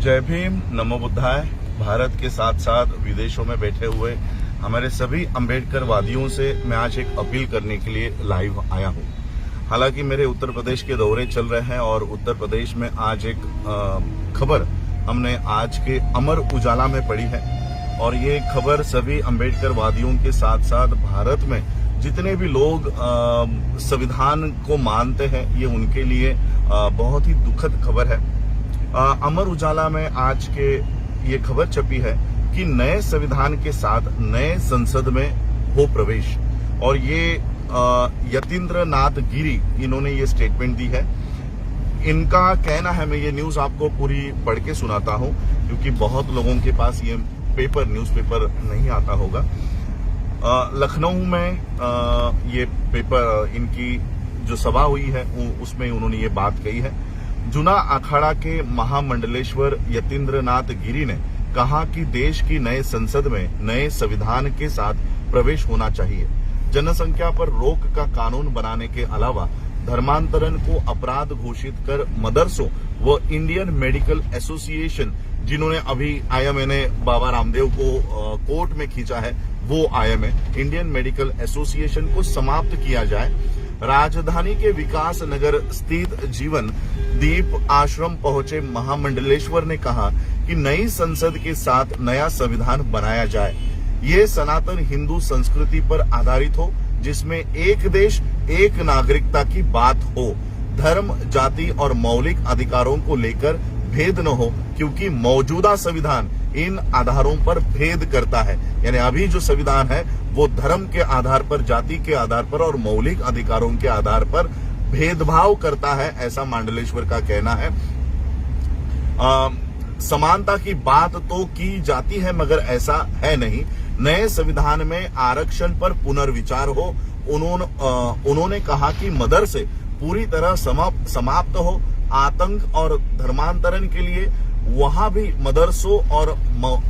जय भीम, नमो बुद्धाय। भारत के साथ साथ विदेशों में बैठे हुए हमारे सभी अम्बेडकर वादियों से मैं आज एक अपील करने के लिए लाइव आया हूं। हालांकि मेरे उत्तर प्रदेश के दौरे चल रहे हैं और उत्तर प्रदेश में आज एक खबर हमने आज के अमर उजाला में पढ़ी है और ये खबर सभी अम्बेडकर वादियों के साथ साथ भारत में जितने भी लोग संविधान को मानते हैं ये उनके लिए बहुत ही दुखद खबर है। अमर उजाला में आज के ये खबर छपी है कि नए संविधान के साथ नए संसद में हो प्रवेश, और ये यतीन्द्र नाथ गिरी इन्होंने ये स्टेटमेंट दी है। इनका कहना है, मैं ये न्यूज आपको पूरी पढ़ के सुनाता हूं क्योंकि बहुत लोगों के पास ये न्यूज़पेपर नहीं आता होगा। लखनऊ में ये पेपर इनकी जो सभा हुई है उसमें उन्होंने ये बात कही है। जूना अखाड़ा के महामंडलेश्वर यतीन्द्र नाथ गिरी ने कहा कि देश की नए संसद में नए संविधान के साथ प्रवेश होना चाहिए। जनसंख्या पर रोक का कानून बनाने के अलावा धर्मांतरण को अपराध घोषित कर मदरसों व इंडियन मेडिकल एसोसिएशन, जिन्होंने अभी मैंने बाबा रामदेव को कोर्ट में खींचा है, वो इंडियन मेडिकल एसोसिएशन को समाप्त किया जाए। राजधानी के विकास नगर स्थित जीवन दीप आश्रम पहुंचे महामंडलेश्वर ने कहा कि नई संसद के साथ नया संविधान बनाया जाए। ये सनातन हिंदू संस्कृति पर आधारित हो, जिसमें एक देश एक नागरिकता की बात हो, धर्म, जाति और मौलिक अधिकारों को लेकर भेद न हो, क्योंकि मौजूदा संविधान इन आधारों पर भेद करता है। यानी अभी जो संविधान है वो धर्म के आधार पर, जाति के आधार पर और मौलिक अधिकारों के आधार पर भेदभाव करता है, ऐसा मंडलेश्वर का कहना है। समानता की बात तो की जाती है मगर ऐसा है नहीं। नए संविधान में आरक्षण पर पुनर्विचार हो। उन्होंने कहा कि मदरसे पूरी तरह समाप्त हो। आतंक और धर्मांतरण के लिए वहां भी मदरसों और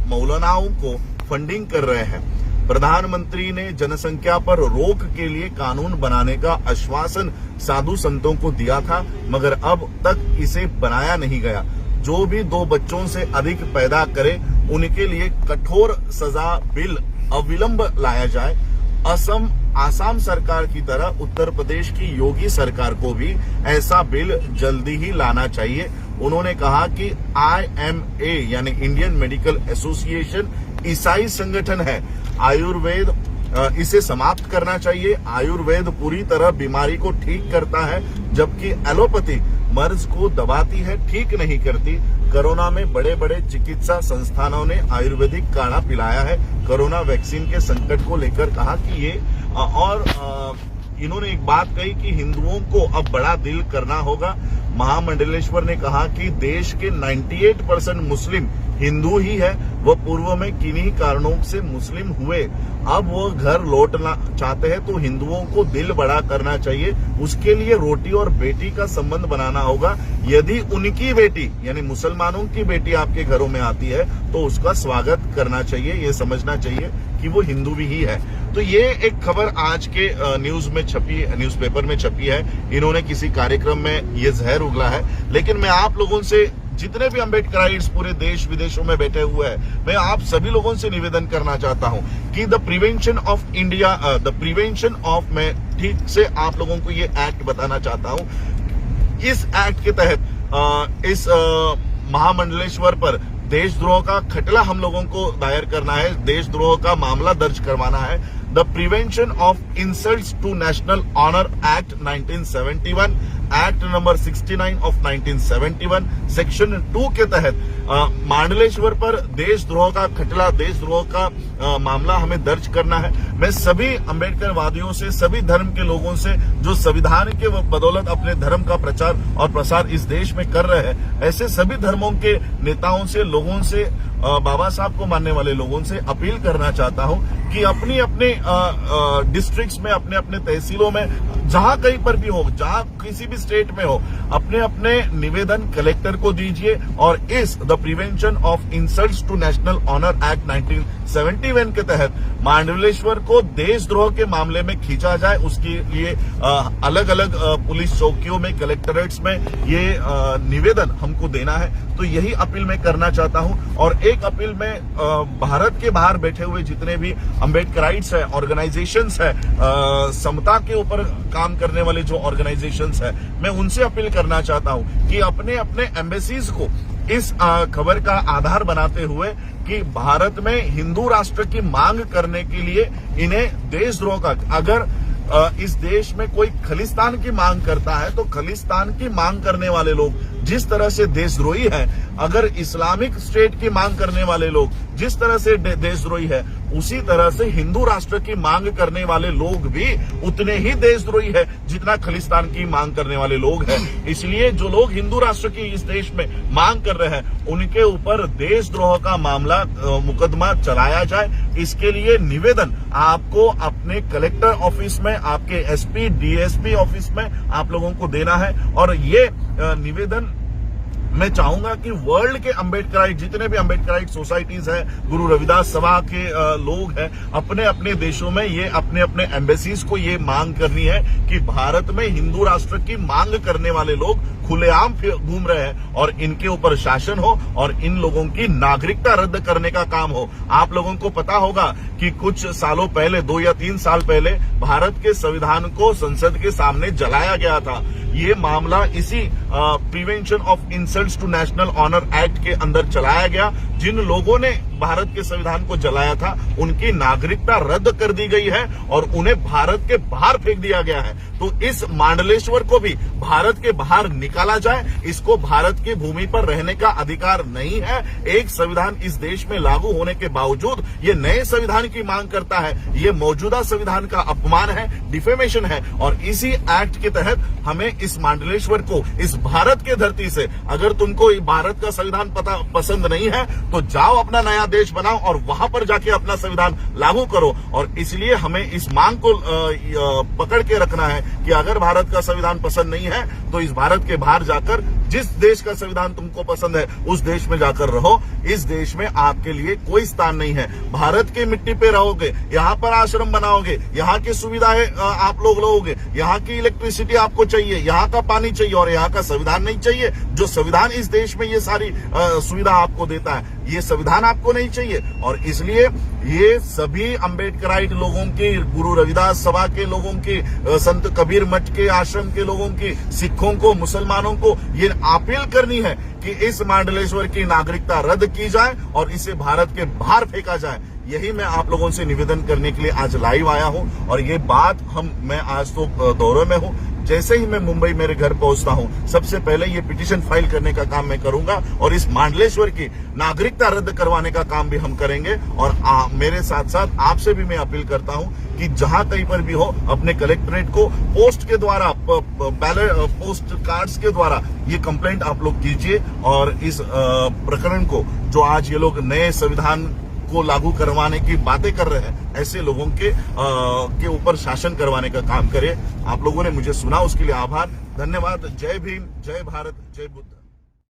मौलानाओं को फंडिंग कर रहे हैं। प्रधानमंत्री ने जनसंख्या पर रोक के लिए कानून बनाने का आश्वासन साधु संतों को दिया था, मगर अब तक इसे बनाया नहीं गया। जो भी 2 बच्चों से अधिक पैदा करे उनके लिए कठोर सजा बिल अविलंब लाया जाए। आसाम सरकार की तरह उत्तर प्रदेश की योगी सरकार को भी ऐसा बिल जल्दी ही लाना चाहिए। उन्होंने कहा कि IMA यानी इंडियन मेडिकल एसोसिएशन ईसाई संगठन है। आयुर्वेद इसे समाप्त करना चाहिए। आयुर्वेद पूरी तरह बीमारी को ठीक करता है, जबकि एलोपैथी मर्ज को दबाती है, ठीक नहीं करती। कोरोना में बड़े बड़े चिकित्सा संस्थानों ने आयुर्वेदिक काढ़ा पिलाया है। कोरोना वैक्सीन के संकट को लेकर कहा कि ये और इन्होंने एक बात कही कि हिंदुओं को अब बड़ा दिल करना होगा। महामंडलेश्वर ने कहा कि देश के 98% मुस्लिम हिंदू ही है। वह पूर्व में किन्हीं कारणों से मुस्लिम हुए, अब वो घर लौटना चाहते हैं, तो हिंदुओं को दिल बड़ा करना चाहिए। उसके लिए रोटी और बेटी का संबंध बनाना होगा। यदि उनकी बेटी यानी मुसलमानों की बेटी आपके घरों में आती है तो उसका स्वागत करना चाहिए। ये समझना चाहिए कि वो हिंदू भी ही है। तो ये एक खबर आज के न्यूज़पेपर में छपी है। इन्होंने किसी कार्यक्रम में ये जहर उगला है। लेकिन मैं आप लोगों से, जितने भी अम्बेडकराइट्स पूरे देश विदेशों में बैठे हुए हैं, मैं आप सभी लोगों से निवेदन करना चाहता हूं कि द प्रिवेंशन ऑफ मैं ठीक से आप लोगों को ये एक्ट बताना चाहता हूं। इस एक्ट के तहत इस महामंडलेश्वर पर देशद्रोह का खटला हम लोगों को दायर करना है, देशद्रोह का मामला दर्ज करवाना है। The prevention of insults to national honour act 1971, act number 69 of 1971 section 2 के तहत मंडलेश्वर पर देशद्रोह का खटला, देशद्रोह का मामला हमें दर्ज करना है। मैं सभी अम्बेडकर वादियों से, सभी धर्म के लोगों से जो संविधान के बदौलत अपने धर्म का प्रचार और प्रसार इस देश में कर रहे हैं, ऐसे सभी धर्मों के नेताओं से, लोगों से बाबा साहब को मानने वाले लोगों से अपील करना चाहता हूं कि अपनी अपने डिस्ट्रिक्ट्स में, अपने अपने तहसीलों में, जहां कहीं पर भी हो, जहां किसी भी स्टेट में हो, अपने अपने निवेदन कलेक्टर को दीजिए और इस the prevention of insults to national honour act 1971 के तहत मांडलेश्वर को देशद्रोह के मामले में खींचा जाए। उसके लिए अलग अलग पुलिस चौकियों में, कलेक्टरेट्स में ये निवेदन हमको देना है। तो यही अपील मैं करना चाहता हूं। और एक अपील में भारत के बाहर बैठे हुए जितने भी अम्बेडकराइट्स है, ऑर्गेनाइजेशंस है, समता के ऊपर काम करने वाले जो ऑर्गेनाइजेशंस है, मैं उनसे अपील करना चाहता हूं कि अपने अपने एम्बेसीज को इस खबर का आधार बनाते हुए कि भारत में हिंदू राष्ट्र की मांग करने के लिए इन्हें देशद्रोह का, अगर इस देश में कोई खलिस्तान की मांग करता है तो खलिस्तान की मांग करने वाले लोग जिस तरह से देशद्रोही है, अगर इस्लामिक स्टेट की मांग करने वाले लोग जिस तरह से देशद्रोही है, उसी तरह से हिंदू राष्ट्र की मांग करने वाले लोग भी उतने ही देशद्रोही है जितना खलिस्तान की मांग करने वाले लोग हैं। इसलिए जो लोग हिंदू राष्ट्र की इस देश में मांग कर रहे हैं, उनके ऊपर देशद्रोह का मामला, मुकदमा चलाया जाए। इसके लिए निवेदन आपको अपने कलेक्टर ऑफिस में, आपके एसपी, डीएसपी ऑफिस में आप लोगों को देना है। और ये निवेदन मैं चाहूंगा कि वर्ल्ड के अम्बेडकराइट, जितने भी अम्बेडकराइट सोसाइटीज हैं, गुरु रविदास सभा के लोग हैं, अपने अपने देशों में ये अपने अपने एम्बेसीज को ये मांग करनी है कि भारत में हिंदू राष्ट्र की मांग करने वाले लोग खुलेआम घूम रहे हैं और इनके ऊपर शासन हो और इन लोगों की नागरिकता रद्द करने का काम हो। आप लोगों को पता होगा कि कुछ सालों पहले, 2 या 3 साल पहले, भारत के संविधान को संसद के सामने जलाया गया था। ये मामला इसी prevention of insults to national honour act के अंदर चलाया गया। जिन लोगों ने भारत के संविधान को जलाया था, उनकी नागरिकता रद्द कर दी गई है और उन्हें भारत के बाहर फेंक दिया गया है। तो इस मांडलेश्वर को भी भारत के बाहर निकाला जाए। इसको भारत की भूमि पर रहने का अधिकार नहीं है। एक संविधान इस देश में लागू होने के बावजूद ये नए संविधान की मांग करता है। ये मौजूदा संविधान का अपमान है, डिफेमेशन है। और इसी एक्ट के तहत हमें इस मांडलेश्वर को, इस भारत के धरती से, अगर तुमको भारत का संविधान पसंद नहीं है तो जाओ अपना नया देश बनाओ और वहां पर जाके अपना संविधान लागू करो। और इसलिए हमें इस मांग को पकड़ के रखना है कि अगर भारत का संविधान पसंद नहीं है तो इस भारत के बाहर जाकर जिस देश का संविधान तुमको पसंद है उस देश में जाकर रहो। इस देश में आपके लिए कोई स्थान नहीं है। भारत की मिट्टी पे रहोगे, यहाँ पर आश्रम बनाओगे, यहाँ की सुविधाएं आप लोग लोगे, यहाँ की इलेक्ट्रिसिटी आपको चाहिए, यहाँ का पानी चाहिए और यहाँ का संविधान नहीं चाहिए। जो संविधान इस देश में ये सारी सुविधा आपको देता है, ये संविधान आपको नहीं चाहिए। और इसलिए ये सभी अम्बेडकराइट लोगों की, गुरु रविदास सभा के लोगों की, संत कबीर मठ के आश्रम के लोगों की, सिखों को, मुसलमानों को ये अपील करनी है कि इस मांडलेश्वर की नागरिकता रद्द की जाए और इसे भारत के बाहर फेंका जाए। यही मैं आप लोगों से निवेदन करने के लिए आज लाइव आया हूं। और ये बात मैं आज तो दौरे में हूं, जैसे ही मैं मुंबई मेरे घर पहुंचता हूं, सबसे पहले ये पिटीशन फाइल करने का काम मैं करूंगा और इस मांडलेश्वर की नागरिकता रद्द करवाने का काम भी हम करेंगे। और मेरे साथ साथ आपसे भी मैं अपील करता हूं कि जहां कहीं पर भी हो, अपने कलेक्ट्रेट को पोस्ट के द्वारा, बैलेट पोस्ट कार्ड्स के द्वारा ये कंप्लेंट आप लोग कीजिए और इस प्रकरण को, जो आज ये लोग नए संविधान को लागू करवाने की बातें कर रहे हैं, ऐसे लोगों के ऊपर शासन करवाने का काम करे। आप लोगों ने मुझे सुना, उसके लिए आभार, धन्यवाद। जय भीम, जय भारत, जय बुद्ध।